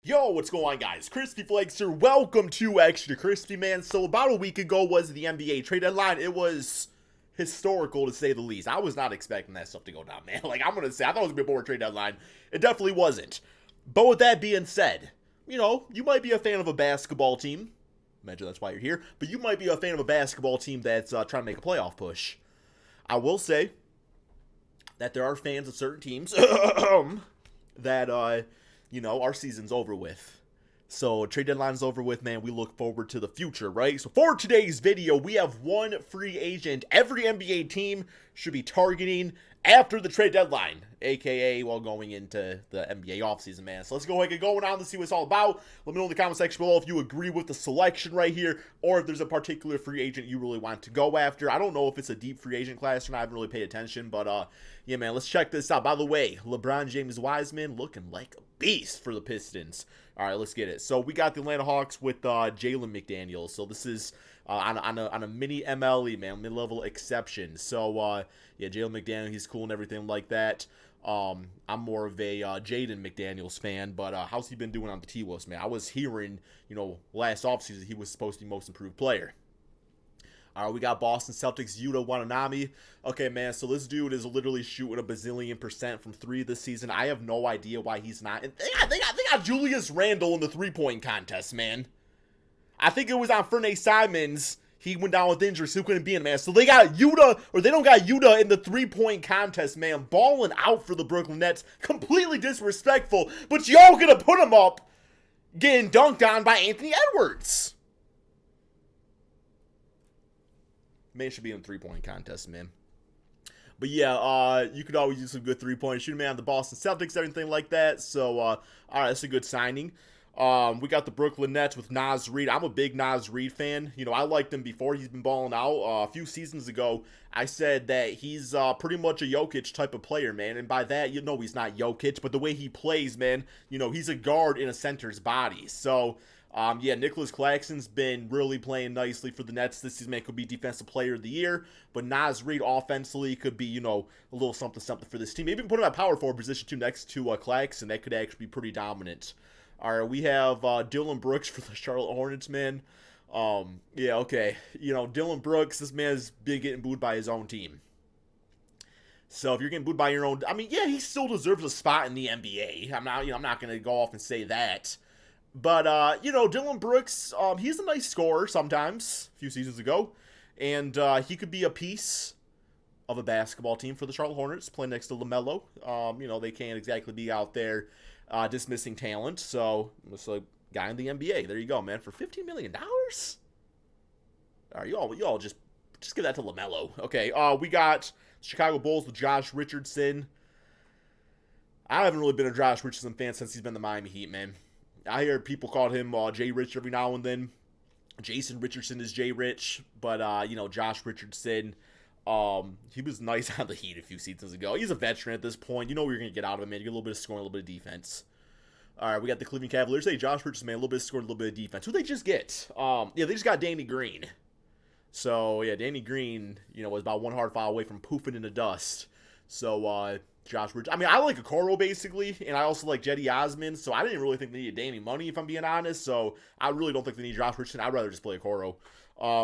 Yo, what's going on, guys? Crispy Flakes here. Welcome to Extra Crispy, man. So about a week ago was the NBA trade deadline. It was historical, to say the least. I was not expecting that stuff to go down, man. Like, I'm going to say, I thought it was going to be a boring trade deadline. It definitely wasn't. But with that being said, you might be a fan of a basketball team. Imagine that's why you're here. But you might be a fan of a basketball team that's trying to make a playoff push. I will say that there are fans of certain teams that, our season's over with. So trade deadline's over with, man. We look forward to the future, right? So for today's video, we have one free agent every NBA team should be targeting after the trade deadline, aka while going into the NBA offseason, man. So let's go ahead and get going on to see what it's all about. Let me know in the comment section below if you agree with the selection right here, or if there's a particular free agent you really want to go after. I don't know if it's a deep free agent class or not. I haven't really paid attention, but yeah, man, let's check this out. By the way, LeBron James Wiseman looking like a beast for the Pistons. All right, let's get it. So we got the Atlanta Hawks with Jalen McDaniels. So this is on a mini MLE, man, mid-level exception. So yeah, Jalen McDaniels, he's cool and everything like that. I'm more of a Jaden McDaniels fan, but how's he been doing on the T-Wolves, man? I was hearing, last offseason he was supposed to be most improved player. All right, we got Boston Celtics, Yuta Watanabe. Okay, man, so this dude is literally shooting a bazillion% from three this season. I have no idea why he's not. And they got Julius Randle in the three-point contest, man. I think it was on Fernay Simons. He went down with injury, so he couldn't be in, man. So they got Yuta, or they don't got Yuta in the three-point contest, man. Balling out for the Brooklyn Nets. Completely disrespectful. But y'all gonna put him up getting dunked on by Anthony Edwards. Man should be in the three-point contest, man. But yeah, you could always use some good three-pointers. Shoot, man, on the Boston Celtics, everything like that. So, all right, that's a good signing. We got the Brooklyn Nets with Naz Reid. I'm a big Naz Reid fan. I liked him before he's been balling out. A few seasons ago, I said that he's pretty much a Jokic type of player, man. And by that, he's not Jokic, but the way he plays, man, he's a guard in a center's body. So, yeah, Nicholas Claxton's been really playing nicely for the Nets this season. Man, could be Defensive Player of the Year, but Naz Reid offensively could be, a little something for this team. Maybe put him at power forward position too next to Claxton. That could actually be pretty dominant. All right, we have Dylan Brooks for the Charlotte Hornets, man. Yeah, okay. Dylan Brooks, this man's been getting booed by his own team. So if you're getting booed by your own, yeah, he still deserves a spot in the NBA. I'm not gonna go off and say that. But, Dylan Brooks, he's a nice scorer sometimes, a few seasons ago. And he could be a piece of a basketball team for the Charlotte Hornets, playing next to LaMelo. They can't exactly be out there dismissing talent. So, it's a guy in the NBA. There you go, man. For $15 million? All right, you all just give that to LaMelo. Okay, we got Chicago Bulls with Josh Richardson. I haven't really been a Josh Richardson fan since he's been the Miami Heat, man. I hear people call him Jay Rich every now and then. Jason Richardson is Jay Rich, but Josh Richardson, he was nice on the Heat a few seasons ago. He's a veteran at this point. You know what you're gonna get out of him, man. You get a little bit of scoring, a little bit of defense. All right, we got the Cleveland Cavaliers. Hey, Josh Richardson, man, a little bit of scoring, a little bit of defense. Who they just get? Yeah, they just got Danny Green. So yeah, Danny Green, was about one hard foul away from poofing into dust. So Josh Richardson. I like Okoro basically, and I also like Jetty Osman, so I didn't really think they needed Danny Money, if I'm being honest. So I really don't think they need Josh Richardson. I'd rather just play Okoro.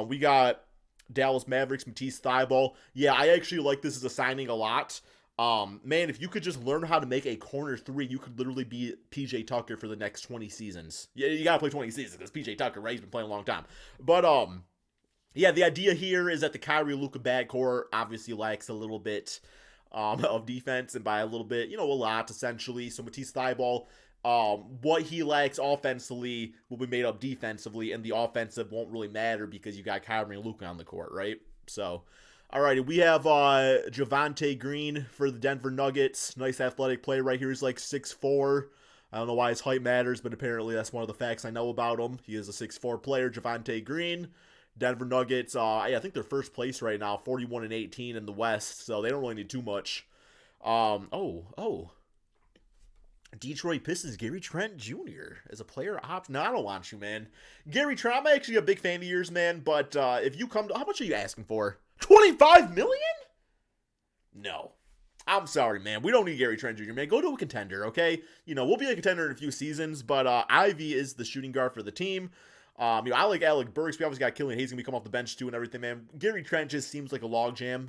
We got Dallas Mavericks, Matisse Thybulle. Yeah, I actually like this as a signing a lot. Man, if you could just learn how to make a corner three, you could literally be PJ Tucker for the next 20 seasons. Yeah, you gotta play 20 seasons because PJ Tucker, right? He's been playing a long time. But yeah, the idea here is that the Kyrie Luka backcourt obviously lacks a little bit of defense, and by a little bit, a lot essentially. So Matisse Thybulle, what he lacks offensively will be made up defensively, and the offensive won't really matter because you got Kyrie and Luka on the court, right? So, alrighty, we have Javonte Green for the Denver Nuggets. Nice athletic play right here. He's like 6'4". I don't know why his height matters, but apparently that's one of the facts I know about him. He is a 6'4" player, Javonte Green. Denver Nuggets, I think they're first place right now, 41-18 in the West, so they don't really need too much. Detroit Pistons, Gary Trent Jr. as a player option. No, I don't want you, man. Gary Trent, I'm actually a big fan of yours, man, but if you come to, how much are you asking for? $25 million? No. I'm sorry, man. We don't need Gary Trent Jr., man. Go to a contender, okay? We'll be a contender in a few seasons, but Ivy is the shooting guard for the team. I like Alec Burks. We obviously got Killian Hayes going to come off the bench too and everything, man. Gary Trent just seems like a logjam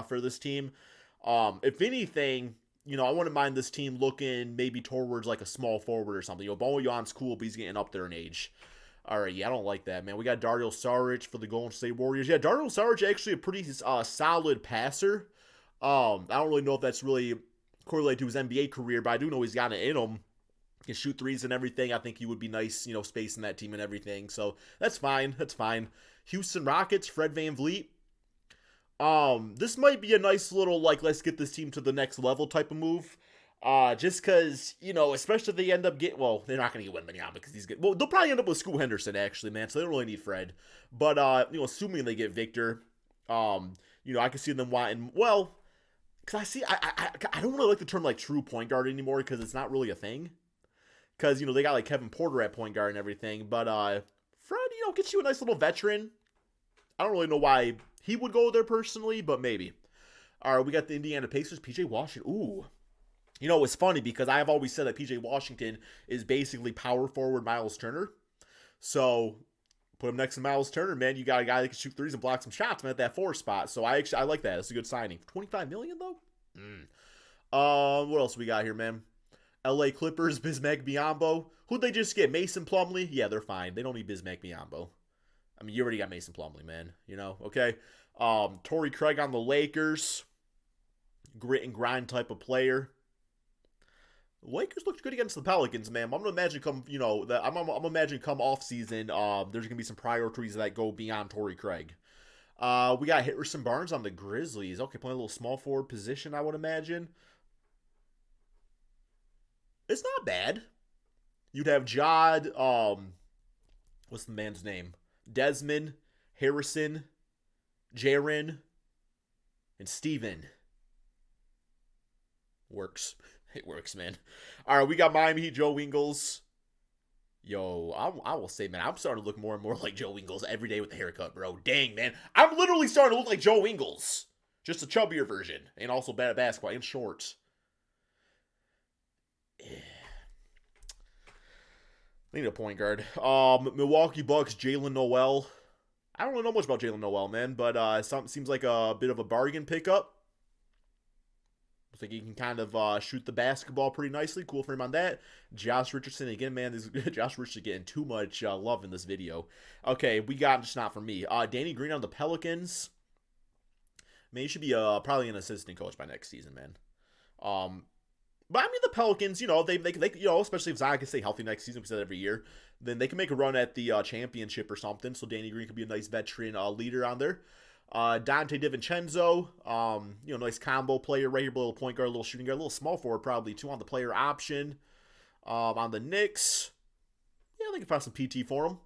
for this team. If anything, I wouldn't mind this team looking maybe towards like a small forward or something. Bojan's cool, but he's getting up there in age. All right, yeah, I don't like that, man. We got Dario Saric for the Golden State Warriors. Yeah, Dario Saric actually a pretty solid passer. I don't really know if that's really correlated to his NBA career, but I do know he's got it in him. He can shoot threes and everything. I think he would be nice, spacing that team and everything. So that's fine. That's fine. Houston Rockets, Fred VanVleet. This might be a nice little, like, let's get this team to the next level type of move. Just because, especially if they end up getting, well, they're not going to get Wembanyama because he's good. Well, they'll probably end up with Scoot Henderson, actually, man, so they don't really need Fred. But, assuming they get Victor, I can see them wanting, well, because I don't really like the term, like, true point guard anymore because it's not really a thing. Because, they got, like, Kevin Porter at point guard and everything. But, Fred, gets you a nice little veteran. I don't really know why he would go there personally, but maybe. All right, we got the Indiana Pacers, PJ Washington. Ooh. It's funny because I have always said that PJ Washington is basically power forward Miles Turner. So, put him next to Miles Turner, man. You got a guy that can shoot threes and block some shots, man, at that 4 spot. So, I like that. That's a good signing. $25 million, though? What else we got here, man? LA Clippers, Bismack Biyombo. Who'd they just get? Mason Plumlee? Yeah, they're fine. They don't need Bismack Biyombo. I mean, you already got Mason Plumlee, man. Okay? Torrey Craig on the Lakers. Grit and grind type of player. Lakers looked good against the Pelicans, man. I'm gonna imagine come off season. There's gonna be some priorities that go beyond Torrey Craig. We got Harrison Barnes on the Grizzlies. Okay, playing a little small forward position, I would imagine. It's not bad. You'd have Jod. What's the man's name? Desmond, Harrison, Jaren, and Steven. Works. It works, man. All right, we got Miami Heat, Joe Ingles. Yo, I will say, man, I'm starting to look more and more like Joe Ingles every day with the haircut, bro. Dang, man. I'm literally starting to look like Joe Ingles. Just a chubbier version. And also bad at basketball and shorts. Yeah. I need a point guard. Milwaukee Bucks, Jalen Noel. I don't really know much about Jalen Noel, man, but seems like a bit of a bargain pickup. I think he can kind of shoot the basketball pretty nicely. Cool for him on that. Josh Richardson. Again, man, Josh Richardson getting too much love in this video. Okay, we got, just not for me. Danny Green on the Pelicans. Man, he should be probably an assistant coach by next season, man. But I mean, the Pelicans, they especially if Zion can stay healthy next season, we said every year, then they can make a run at the championship or something. So Danny Green could be a nice veteran leader on there. Dante DiVincenzo, nice combo player right here, little point guard, little shooting guard, a little small forward probably too on the player option. On the Knicks, yeah, they can find some PT for him.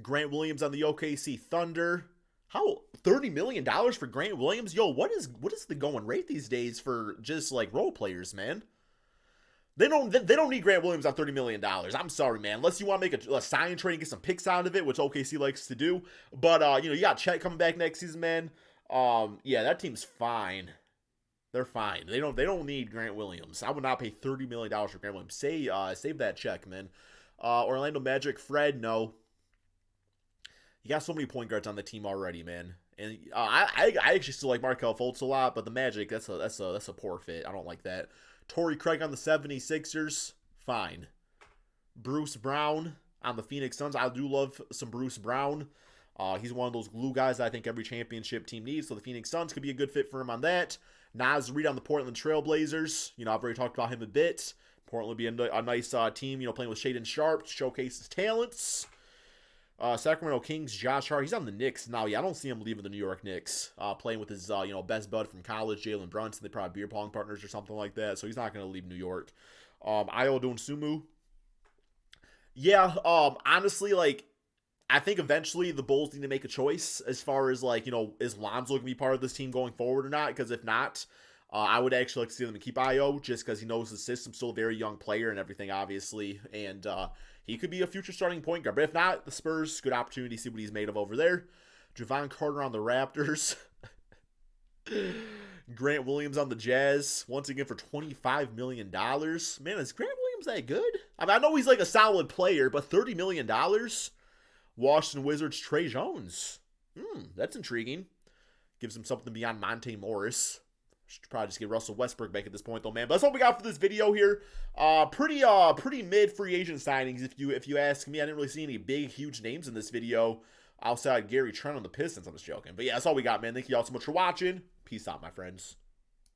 Grant Williams on the OKC Thunder. How $30 million for Grant Williams? Yo, what is the going rate these days for just like role players, man? They don't need Grant Williams on $30 million. I'm sorry, man. Unless you want to make a sign trade and get some picks out of it, which OKC likes to do. But, you got Chet coming back next season, man. Yeah, that team's fine. They're fine. They don't need Grant Williams. I would not pay $30 million for Grant Williams. Save that check, man. Orlando Magic, Fred, no. You got so many point guards on the team already, man. And I actually still like Markelle Fultz a lot, but the Magic, that's a poor fit. I don't like that. Torrey Craig on the 76ers, fine. Bruce Brown on the Phoenix Suns. I do love some Bruce Brown. He's one of those glue guys that I think every championship team needs, so the Phoenix Suns could be a good fit for him on that. Naz Reid on the Portland Trailblazers. I've already talked about him a bit. Portland would be a nice team, playing with Shaedon Sharpe to showcase his talents. Sacramento Kings, Josh Hart. He's on the Knicks now. Yeah, I don't see him leaving the New York Knicks. Playing with his, best bud from college, Jalen Brunson. They probably beer pong partners or something like that. So he's not going to leave New York. Ayo Dosunmu. Yeah, honestly, I think eventually the Bulls need to make a choice as far as, is Lonzo going to be part of this team going forward or not? Because if not, I would actually like to see them keep Ayo just because he knows the system, still a very young player and everything, obviously. And, he could be a future starting point guard. But if not, the Spurs, good opportunity to see what he's made of over there. Javon Carter on the Raptors. Grant Williams on the Jazz, once again for $25 million. Man, is Grant Williams that good? I mean, I know he's like a solid player, but $30 million? Washington Wizards, Trey Jones. That's intriguing. Gives him something beyond Monte Morris. Should probably just get Russell Westbrook back at this point, though, man. But that's what we got for this video here. Pretty mid free agent signings, if you ask me. I didn't really see any big, huge names in this video outside Gary Trent on the Pistons. I'm just joking. But yeah, that's all we got, man. Thank you all so much for watching. Peace out, my friends.